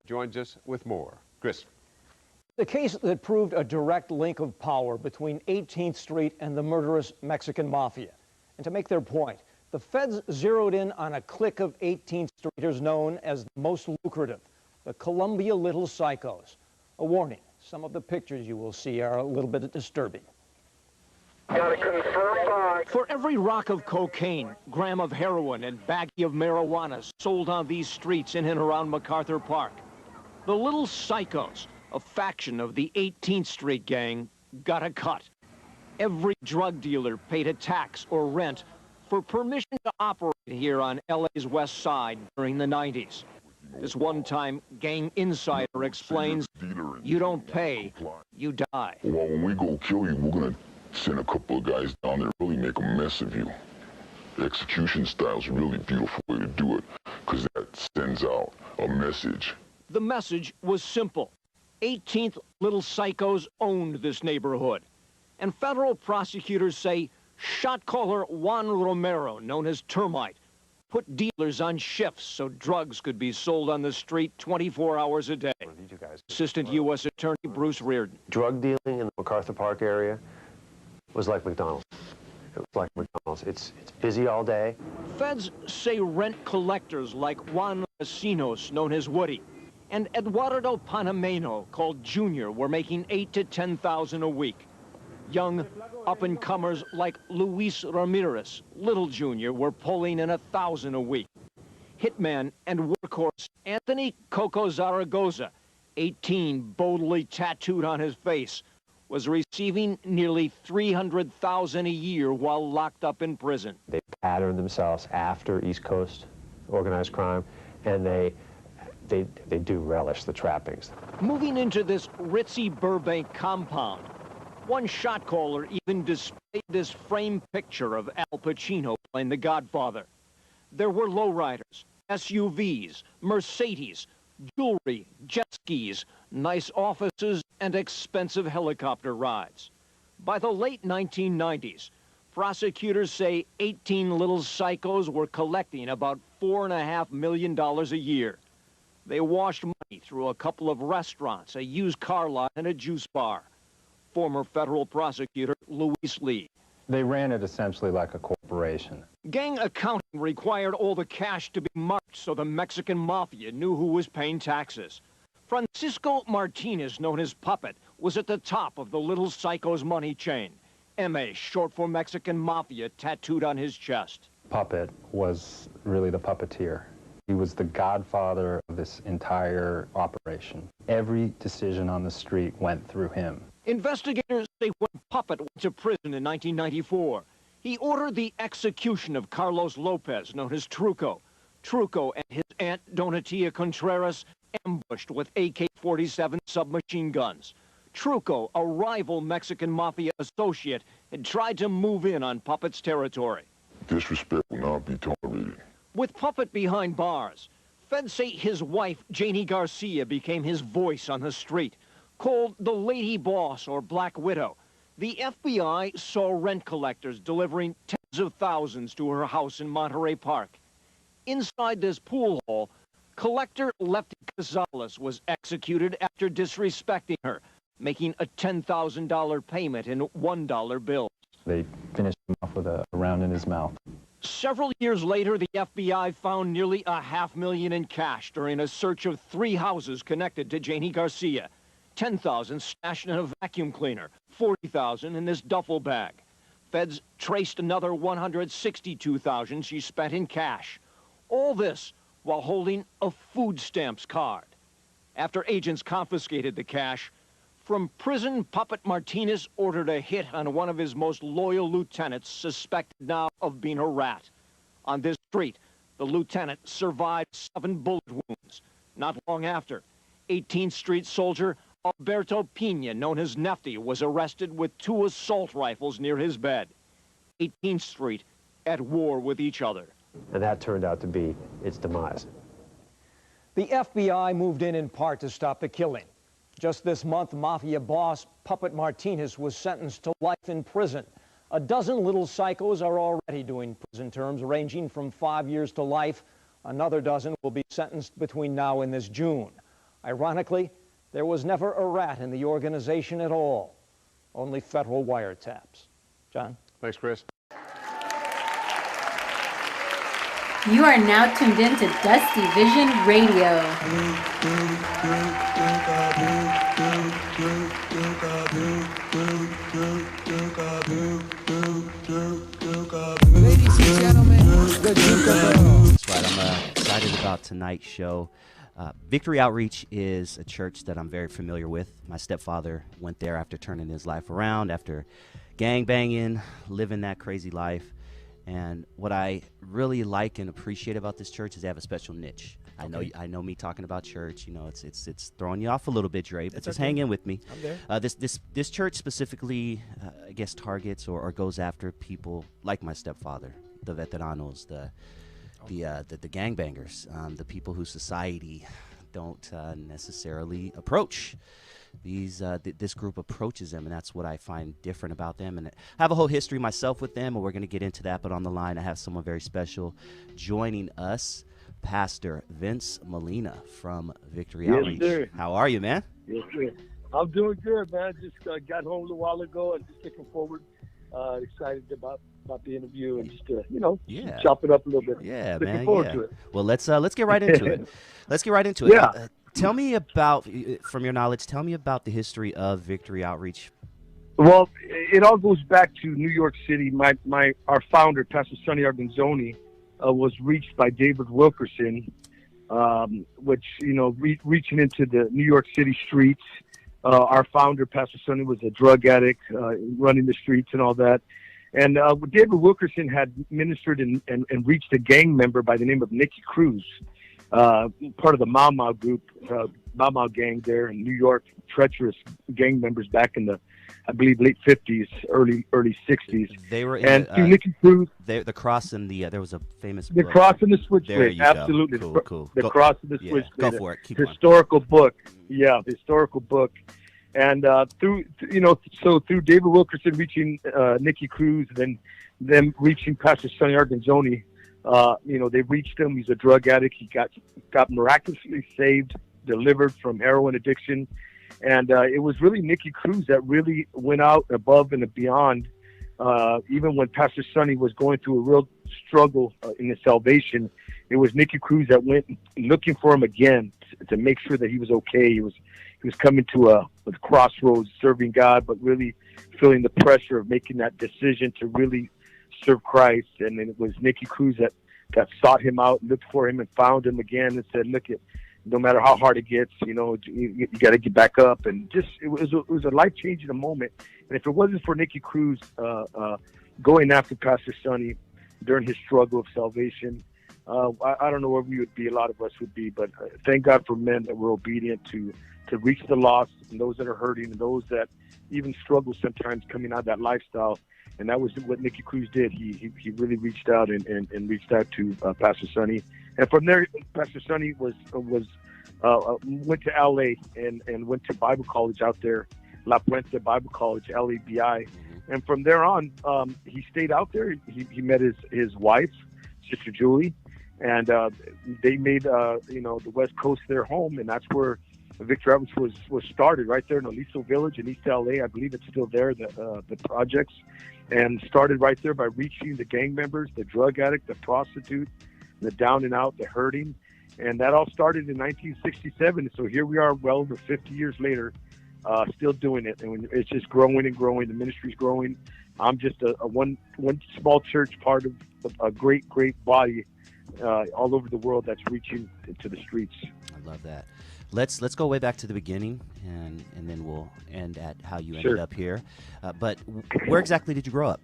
joins us with more. Chris. The case that proved a direct link of power between 18th Street and the murderous Mexican mafia. And to make their point, the feds zeroed in on a clique of 18th Streeters known as the most lucrative, the Columbia Lil Cycos. A warning, some of the pictures you will see are a little bit disturbing. For every rock of cocaine, gram of heroin, and baggie of marijuana sold on these streets in and around MacArthur Park, the Lil Cycos, a faction of the 18th Street gang, got a cut. Every drug dealer paid a tax or rent for permission to operate here on LA's West Side during the 90s. This one-time gang insider explains, you don't pay, you die. Well, when we go kill you, we're gonna send a couple of guys down there, really make a mess of you. The execution style is a really beautiful way to do it, because that sends out a message. The message was simple. 18th Lil Cycos owned this neighborhood. And federal prosecutors say shot caller Juan Romero, known as Termite, put dealers on shifts so drugs could be sold on the street 24 hours a day. Assistant U.S. Attorney Bruce Reardon. Drug dealing in the MacArthur Park area was like McDonald's. It was like McDonald's. It's busy all day. Feds say rent collectors like Juan Racinos, known as Woody, and Eduardo Panameno, called Junior, were making $8,000 to $10,000 a week. Young up-and-comers like Luis Ramirez, Little Junior, were pulling in $1,000 a week. Hitman and workhorse Anthony Coco Zaragoza, 18, boldly tattooed on his face, was receiving nearly $300,000 a year while locked up in prison. They patterned themselves after East Coast organized crime, and they do relish the trappings. Moving into this ritzy Burbank compound, one shot caller even displayed this framed picture of Al Pacino playing The Godfather. There were lowriders, SUVs, Mercedes, jewelry, jet skis, nice offices, and expensive helicopter rides. By the late 1990s, prosecutors say 18 Lil Cycos were collecting about $4.5 million a year. They washed money through a couple of restaurants, a used car lot, and a juice bar. Former federal prosecutor Luis Lee. They ran it essentially like a corporation. Gang accounting required all the cash to be marked so the Mexican mafia knew who was paying taxes. Francisco Martinez, known as Puppet, was at the top of the Lil Cycos money chain. M.A., short for Mexican Mafia, tattooed on his chest. Puppet was really the puppeteer. He was the godfather of this entire operation. Every decision on the street went through him. Investigators say when Puppet went to prison in 1994, he ordered the execution of Carlos Lopez, known as Truco. Truco and his aunt Donatia Contreras ambushed with AK-47 submachine guns. Truco, a rival Mexican mafia associate, had tried to move in on Puppet's territory. Disrespect will not be tolerated. With Puppet behind bars, feds say his wife, Janie Garcia, became his voice on the street. Called the Lady Boss or Black Widow, the FBI saw rent collectors delivering tens of thousands to her house in Monterey Park. Inside this pool hall, collector Lefty Gonzalez was executed after disrespecting her, making a $10,000 payment in $1 bills. They finished him off with a round in his mouth. Several years later, the FBI found nearly $500,000 in cash during a search of 3 houses connected to Janie Garcia. $10,000 stashed in a vacuum cleaner, $40,000 in this duffel bag. Feds traced another $162,000 she spent in cash. All this while holding a food stamps card. After agents confiscated the cash, from prison, Puppet Martinez ordered a hit on one of his most loyal lieutenants, suspected now of being a rat. On this street, the lieutenant survived 7 bullet wounds. Not long after, 18th Street soldier Alberto Pina, known as Nefty, was arrested with 2 assault rifles near his bed. 18th Street at war with each other. And that turned out to be its demise. The FBI moved in part to stop the killing. Just this month, mafia boss Puppet Martinez was sentenced to life in prison. A dozen Lil Cycos are already doing prison terms ranging from 5 years to life. Another dozen will be sentenced between now and this June. Ironically, there was never a rat in the organization at all, only federal wiretaps. John? Thanks, Chris. You are now tuned in to Dusty Vision Radio. Ladies and gentlemen, the Duke of Earl. That's right, I'm excited about tonight's show. Victory Outreach is a church that I'm very familiar with. My stepfather went there after turning his life around, after gang banging, living that crazy life. And what I really like and appreciate about this church is they have a special niche. Okay. I know me talking about church, you know, it's throwing you off a little bit, Dre, but just hang in with me. I'm there. This church specifically, I guess, targets or goes after people like my stepfather, the veteranos, the gangbangers, the people who society don't necessarily approach. This group approaches them, and that's what I find different about them. And I have a whole history myself with them, and we're going to get into that. But on the line, I have someone very special joining us, Pastor Vince Molina from Victory Outreach. Sir. How are you, man? Yes, sir. I'm doing good, man. Just got home a little while ago and just looking forward, excited about the interview and just chop it up a little bit. Yeah, looking man. forward to it. Well, let's get right into it. Let's get right into it. Yeah. Tell me about, from your knowledge, tell me about the history of Victory Outreach. Well, it all goes back to New York City. Our founder, Pastor Sonny Arganzoni, was reached by David Wilkerson, which reaching into the New York City streets. Our founder, Pastor Sonny, was a drug addict, running the streets and all that. And David Wilkerson had ministered and reached a gang member by the name of Nicky Cruz. Part of the Mau Mau group, Mau Mau gang there in New York, treacherous gang members back in the, I believe, late 50s, early 60s. They were in Nicky Cruz. The cross and there was a famous The book. Cross and the Switchblade, absolutely. Cool. The Cross and the Switchblade. Go for it. Keep historical book. Yeah, historical book. And through David Wilkerson reaching Nicky Cruz, then them reaching Pastor Sonny Arganzoni. They reached him. He's a drug addict. He got miraculously saved, delivered from heroin addiction. And it was really Nicky Cruz that really went out above and beyond. Even when Pastor Sonny was going through a real struggle in his salvation, it was Nicky Cruz that went looking for him again to make sure that he was okay. He was coming to a crossroads, serving God, but really feeling the pressure of making that decision to really serve Christ. And then it was Nicky Cruz that sought him out, looked for him, and found him again, and said, "Look, no matter how hard it gets, you got to get back up." And just it was a life-changing moment. And if it wasn't for Nicky Cruz going after Pastor Sonny during his struggle of salvation, I don't know where we would be. A lot of us would be, but thank God for men that were obedient to reach the lost and those that are hurting and those that even struggle sometimes coming out of that lifestyle. And that was what Nicky Cruz did. He really reached out and reached out to Pastor Sonny. And from there, Pastor Sonny went to L.A. and went to Bible college out there, La Puente Bible College, LABI. And from there on, he stayed out there. He met his wife, Sister Julie, and they made the West Coast their home, and that's where Victory Outreach was started, right there in Aliso Village in East LA. I believe it's still there, the projects, and started right there by reaching the gang members, the drug addict, the prostitute, the down and out, the hurting. And that all started in 1967. So here we are, well over 50 years later, still doing it. And it's just growing and growing. The ministry's growing. I'm just a one small church, part of a great body all over the world that's reaching into the streets. I love that. Let's go way back to the beginning, and then we'll end at how you ended up here. But where exactly did you grow up?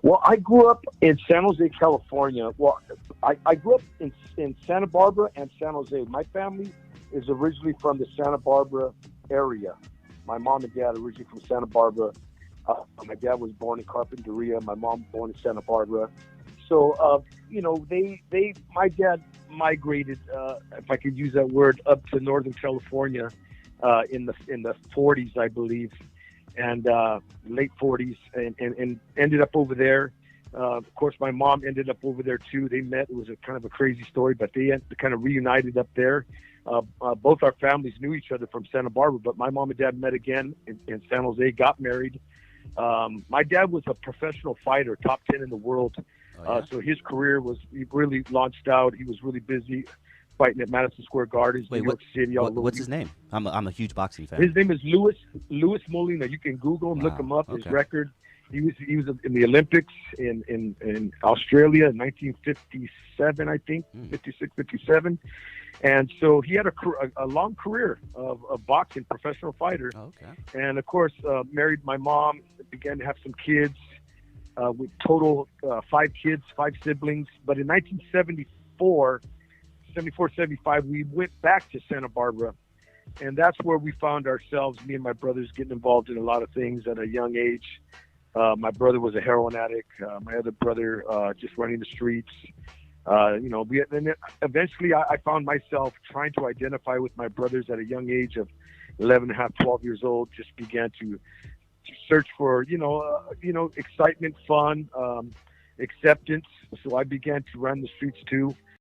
Well, I grew up in San Jose, California. Well, I grew up in Santa Barbara and San Jose. My family is originally from the Santa Barbara area. My mom and dad originally from Santa Barbara. My dad was born in Carpinteria. My mom born in Santa Barbara. So, my dad migrated, if I could use that word, up to Northern California in the 40s, I believe, and late 40s, and ended up over there. Of course, my mom ended up over there too. They met. It was a kind of a crazy story, but they kind of reunited up there. both our families knew each other from Santa Barbara, but my mom and dad met again in San Jose, got married. My dad was a professional fighter, top 10 in the world. So his career he really launched out. He was really busy fighting at Madison Square Garden, New York City. What's his name? I'm a huge boxing fan. His name is Louis Molina. You can Google him, look him up. His record. He was in the Olympics in Australia in 1957, I think, 56, 57. And so he had a long career of boxing, professional fighter. And of course, married my mom, began to have some kids, with total 5 kids, 5 siblings. But in 1974, 75, we went back to Santa Barbara. And that's where we found ourselves, me and my brothers, getting involved in a lot of things at a young age. My brother was a heroin addict. My other brother just running the streets. And then eventually I found myself trying to identify with my brothers at a young age of 11 and a half, 12 years old. Just began to search for, excitement, fun, acceptance. So I began to run the streets too.